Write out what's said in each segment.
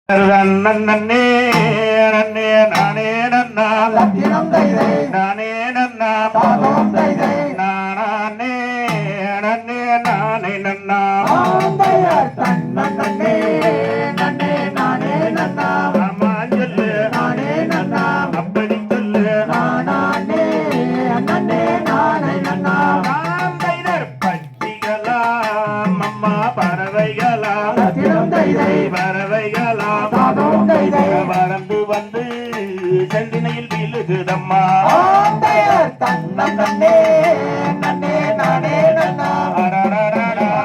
நன்னே நன்னே நானே நன்னா நானே நன்னா நானே நன்னே நானே நன்னா நன்னே நன்னே நானே நன்னா ஆமா சொல்லு நானே நன்னா அப்படி சொல்லு நானே நன்னே நானே நன்னா நாம் தைதர் பட்சிகளா அம்மா பறவைகளா பறவைகளா பறந்து வந்து செந்தினையில் விழுகுதம்மா நன்னே நன்னே நானே நன்னா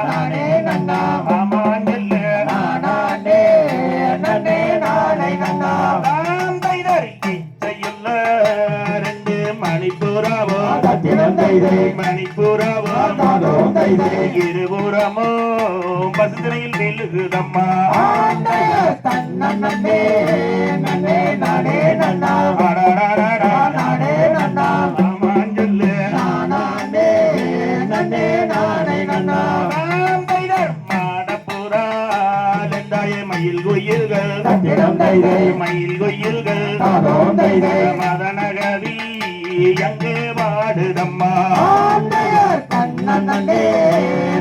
நானே நன்னா ஆமா சொல்லு நானே நன்னே நானே நன்னா நாம் தைதர் இச்சையுள்ள ரெண்டு மணிப்புறாவோ மணிப்புறாவோ இருபுறமோ பசுதிரையில் விழுகுதம்மா நன்னே நன்னே நானே நன்னா நானே நன்னா ஆமா சொல்லு நானே நன்னே நானே நன்னா நாம் தைதர் மாடப்புறா லெந்தாய மயில் கொயில்கள் மயில் கொயில்கள் மதனகவி எங்கே வாடுதம்மா நன்னே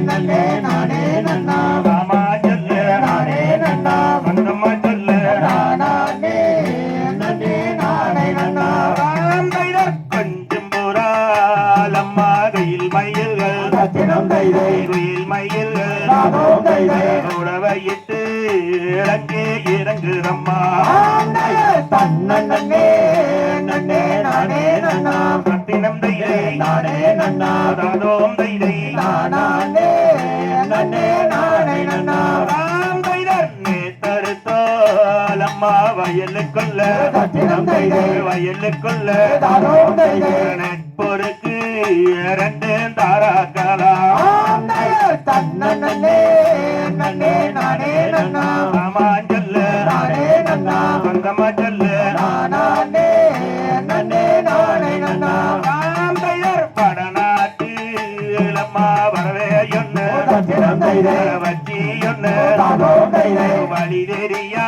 நன்னே நானே நன்னா ஆமா சொல்லு நானே நன்னா அந்தம்மா சொல்லு நானே நன்னே நானே நன்னா நாம் தைதர் கொஞ்சம் புறாலம்மா கையில் மயில்கள் குயில் மயில்கள் உடவையிட்டு இறங்கே இறங்குதம்மா நன்னே நன்னே நானே நன்னா பட்டினம் தைதை நானே நன்னா தாதோம் தைதை நானே நன்னே நானே நன்னா நாம் தைதர் நேத்தருத்தோலம்மா வயலுக்குள்ள வயலுக்குள்ள நெற்பொருக்கு ரெண்டு தாராக்கலா நன்னே நன்னே நானே நன்னா ஆமா சொல்லு நானே நன்னா சொந்தமா சொல்லு நானே நன்னே நானே நன்னா நாம் தைதர் படநாட்டு அம்மா வரவேயொன்னு வச்சியொன்னு வழி தெரியா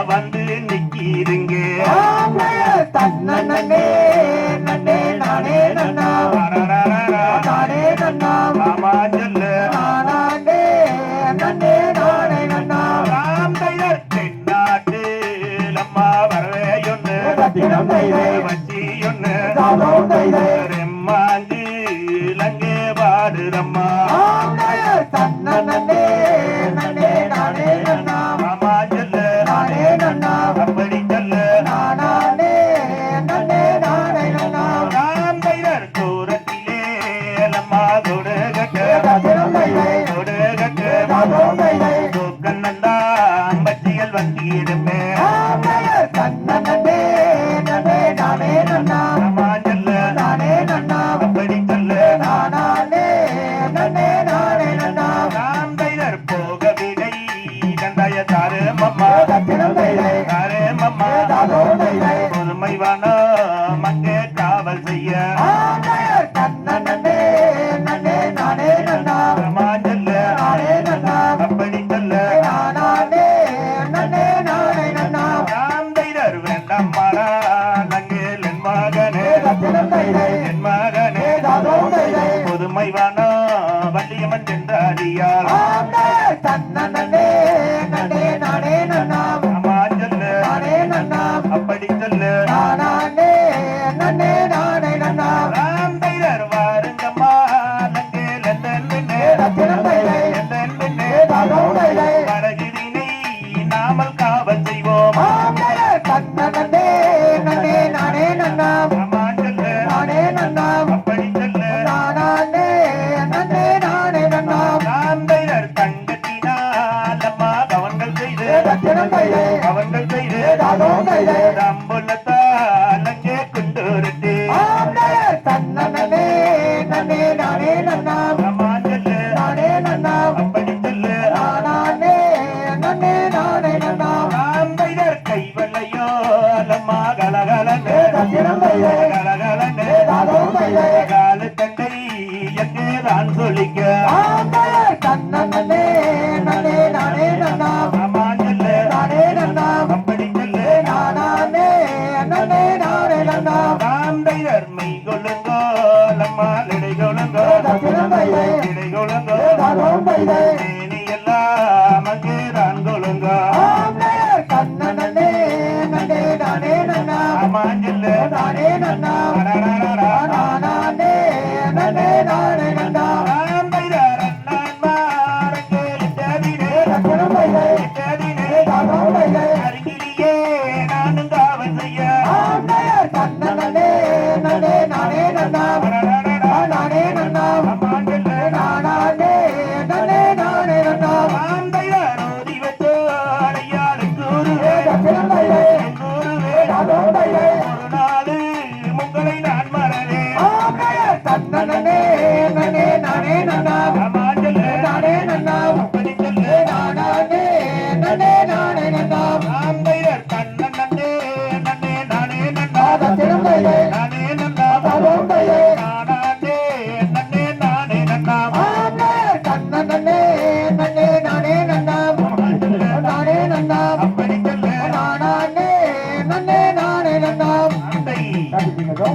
வந்து நிக்கிறீங்க நன்னே நன்னே நானே நன்னா நானே நன்னா ஆமா சொல்லு நானே நன்னே நானே நன்னா நாம் தைதர் தென்னாட்டு அம்மா வரவேயொன்னு வச்சியொன்னு ரெம்மாண்டு லங்கே பாடுதம்மா நன்னே நன்னே நானே நன்னா ஆமா சொல்லு நானே நன்னா அப்படி சொல்லு நானே நன்னே நானே நன்னா நாம் தைதர் தூரத்திலே அம்மா தொடுகட்டு தூக்கண்ணந்தா அம்பச்சிகள் வந்திடுமே நன்னே நன்னே நானே நன்னா ஆமா சொல்லு நானே நன்னா அப்படி சொல்லு நானே நன்னே நானே நன்னா நாம் தைதர் போகவில்லை கந்தாய தாரு மம்மா தாரு மம்மா புதுமை வானோ மங்கே காவல் செய்ய நன்னே நன்னே நானே நன்னா ஆமா சொல்லு நானே நன்னா அப்படி சொல்லு நானே நன்னே நானே நன்னா நாம் தைதர் வேண்டாம் மாறா நங்கேல் என் மகனே என் மகனே புதுமை வானோ வள்ளியம்மன் சென்றாடியார் நன்னே நன்னே நானே நன்னா ஆமா சொல்லு நானே நன்னா அப்படி சொல்லு நானே நன்னே நானே நன்னா நாம் தைதர் வாருங்கம்மா நங்கேல் எந்தன் பின்னே எந்தன் பின்னே வரகிரினை நாமல் காவல் செய்வோம் நன்னே நன்னே நானே நன்னா ஆமா சொல்லு நானே நன்னா அப்படி சொல்லு நானே நன்னே நானே நன்னா நாம் தைதர் தங்கத்தினால் அம்மா கவன்கள் செய்து கவன்கள் செய்து தம்புள்ளத்தால் அங்கே கொண்டுருட்டு நன்னே நன்னே நானே நன்னா ஆமா சொல்லு நானே நன்னா அப்படி சொல்லு நானே நன்னே நானே நன்னா நாம் தைதர் கைவல்லையோ அம்மா கலகலன்னு கலகலன்னு காலு தண்டை எங்கேதான் சொல்லிக்க நன்னே நன்னே நானே நன்னா ஆமா சொல்லு நானே நன்னா தைதை ஒரு நாடு உங்களை நான் மறவேன் ஆமையே தன்னே நன்னே நானே நன்னா மாஞ்சல் நானே நன்னா அப்படி சொல்லு நானே நன்னே நானே நன்னா ஆந்தையர் தன்ன நன்னே நன்னே நானே நன்னா தத்திரம் தைதை நானே நன்னா தாதம் தைதை நானே நன்னே நானே நன்னா ஆமையே தன்னே நன்னே நானே நன்னா நானே நன்னா அப்படி சொல்லு நானே நன்னே நானே நன்னா ஆந்தை கண்டிப்பா